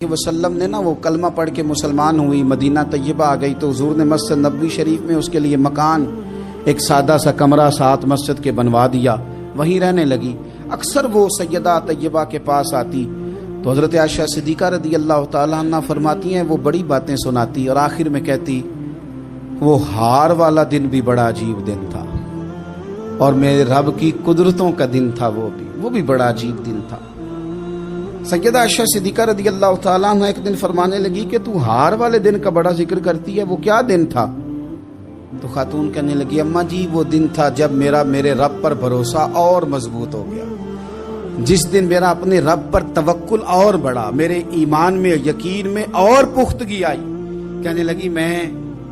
وسلم نے وہ کلمہ پڑھ کے مسلمان ہوئی، مدینہ طیبہ آ گئی تو حضور نے مسجد نبوی شریف میں اس کے لیے مکان، ایک سادہ سا کمرہ ساتھ مسجد کے بنوا دیا، وہیں رہنے لگی۔ اکثر وہ سیدہ طیبہ کے پاس آتی تو حضرت عائشہ صدیقہ رضی اللہ تعالیٰ عنہ فرماتی ہیں وہ بڑی باتیں سناتی اور آخر میں کہتی وہ ہار والا دن بھی بڑا عجیب دن تھا اور میرے رب کی قدرتوں کا دن تھا، وہ بھی بڑا عجیب دن تھا۔ سیدہ عائشہ صدیقہ رضی اللہ تعالیٰ عنہ ایک دن فرمانے لگی کہ تو ہار والے دن کا بڑا ذکر کرتی ہے، وہ کیا دن تھا؟ تو خاتون کہنے لگی اماں جی وہ دن تھا جب میرے رب پر بھروسہ اور مضبوط ہو گیا، جس دن میرا اپنے رب پر توکل اور بڑھا، میرے ایمان میں یقین میں اور پختگی آئی۔ کہنے لگی میں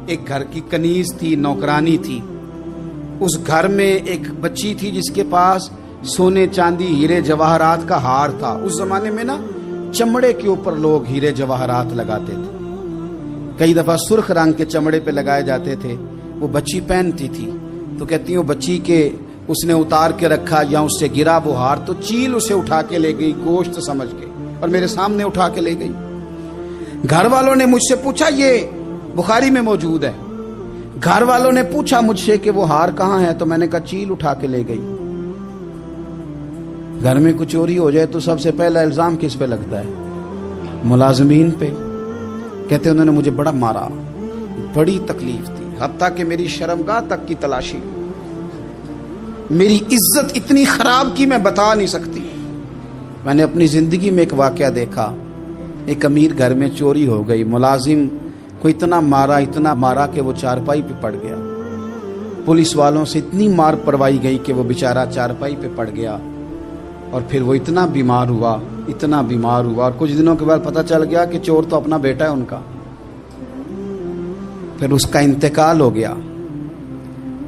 ایک گھر کی کنیز تھی، نوکرانی تھی، اس گھر میں ایک بچی تھی جس کے پاس سونے چاندی ہیرے جواہرات کا ہار تھا۔ اس زمانے میں چمڑے کے اوپر لوگ ہیرے جواہرات لگاتے تھے، کئی دفعہ سرخ رنگ کے چمڑے پہ لگائے جاتے تھے، وہ بچی پہنتی تھی تو کہتی ہوں بچی کے اس نے اتار کے رکھا یا اس سے گرا وہ ہار تو چیل اسے اٹھا کے لے گئی گوشت سمجھ کے اور میرے سامنے اٹھا کے لے گئی۔ گھر والوں نے مجھ سے پوچھا، یہ بخاری میں موجود ہے، گھر والوں نے پوچھا مجھ سے کہ وہ ہار کہاں ہے تو میں نے کہا چیل اٹھا کے لے گئی۔ گھر میں کچھ چوری ہو جائے تو سب سے پہلا الزام کس پہ لگتا ہے؟ ملازمین پہ۔ کہتے انہوں نے مجھے بڑا مارا، بڑی تکلیف تھی، حتیٰ کہ میری شرمگاہ تک کی تلاشی، میری عزت اتنی خراب کی میں بتا نہیں سکتی۔ میں نے اپنی زندگی میں ایک واقعہ دیکھا، ایک امیر گھر میں چوری ہو گئی، ملازم کو اتنا مارا کہ وہ چارپائی پہ پڑ گیا، پولیس والوں سے اتنی مار پروائی گئی کہ وہ بیچارہ چارپائی پہ پڑ گیا، اور پھر وہ اتنا بیمار ہوا اور کچھ دنوں کے بعد پتہ چل گیا کہ چور تو اپنا بیٹا ہے ان کا، پھر اس کا انتقال ہو گیا۔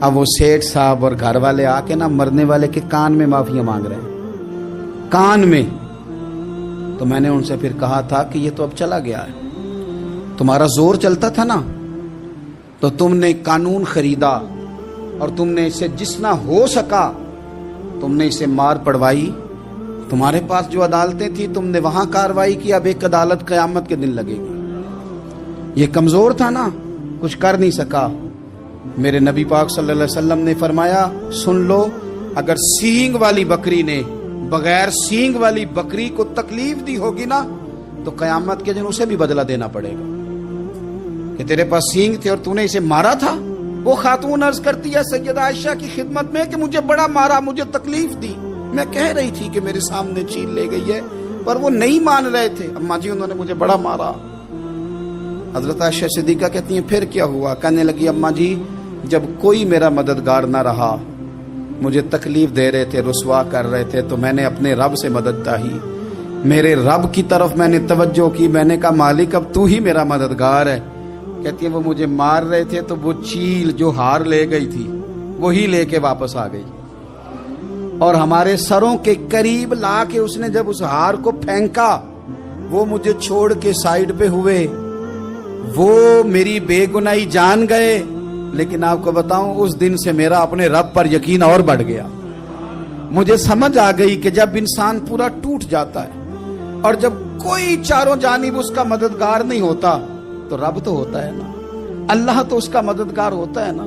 اب وہ سیٹھ صاحب اور گھر والے آ کے مرنے والے کے کان میں معافیاں مانگ رہے ہیں، کان میں۔ تو میں نے ان سے پھر کہا تھا کہ یہ تو اب چلا گیا ہے، تمہارا زور چلتا تھا نا تو تم نے قانون خریدا اور تم نے اسے جتنا ہو سکا تم نے اسے مار پڑوائی، تمہارے پاس جو عدالتیں تھی تم نے وہاں کاروائی کی، اب ایک عدالت قیامت کے دن لگے گی۔ یہ کمزور تھا نا، کچھ کر نہیں سکا۔ میرے نبی پاک صلی اللہ علیہ وسلم نے فرمایا سن لو، اگر سینگ والی بکری نے بغیر سینگ والی بکری کو تکلیف دی ہوگی نا تو قیامت کے دن اسے بھی بدلہ دینا پڑے گا کہ تیرے پاس سینگ تھے اور تو نے اسے مارا تھا۔ وہ خاتون عرض کرتی ہے سیدہ عائشہ کی خدمت میں کہ مجھے بڑا مارا، مجھے تکلیف دی، میں کہہ رہی تھی کہ میرے سامنے چیل لے گئی ہے پر وہ نہیں مان رہے تھے، اماں جی انہوں نے مجھے بڑا مارا۔ حضرت عائشہ صدیقہ کہتی ہیں پھر کیا ہوا؟ کہنے لگی اماں جی جب کوئی میرا مددگار نہ رہا، مجھے تکلیف دے رہے تھے، رسوا کر رہے تھے، تو میں نے اپنے رب سے مدد چاہی، میرے رب کی طرف میں نے توجہ کی، میں نے کہا مالک اب تو ہی میرا مددگار ہے۔ کہتی ہے وہ مجھے مار رہے تھے تو وہ چیل جو ہار لے گئی تھی وہی لے کے واپس آ گئی، اور ہمارے سروں کے قریب لا کے اس نے جب اس ہار کو پھینکا وہ مجھے چھوڑ کے سائیڈ پہ ہوئے، وہ میری بے گناہی جان گئے، لیکن آپ کو بتاؤں اس دن سے میرا اپنے رب پر یقین اور بڑھ گیا۔ مجھے سمجھ آ گئی کہ جب انسان پورا ٹوٹ جاتا ہے اور جب کوئی چاروں جانب اس کا مددگار نہیں ہوتا تو رب تو ہوتا ہے نا، اللہ تو اس کا مددگار ہوتا ہے نا،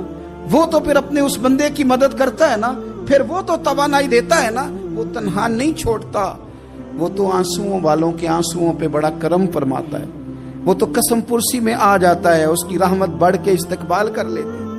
وہ تو پھر اپنے اس بندے کی مدد کرتا ہے نا، پھر وہ تو توانائی دیتا ہے نا، وہ تنہا نہیں چھوڑتا، وہ تو آنسوؤں والوں کے آنسوؤں پہ بڑا کرم فرماتا ہے، وہ تو قسم پرسی میں آ جاتا ہے، اس کی رحمت بڑھ کے استقبال کر لیتے ہیں۔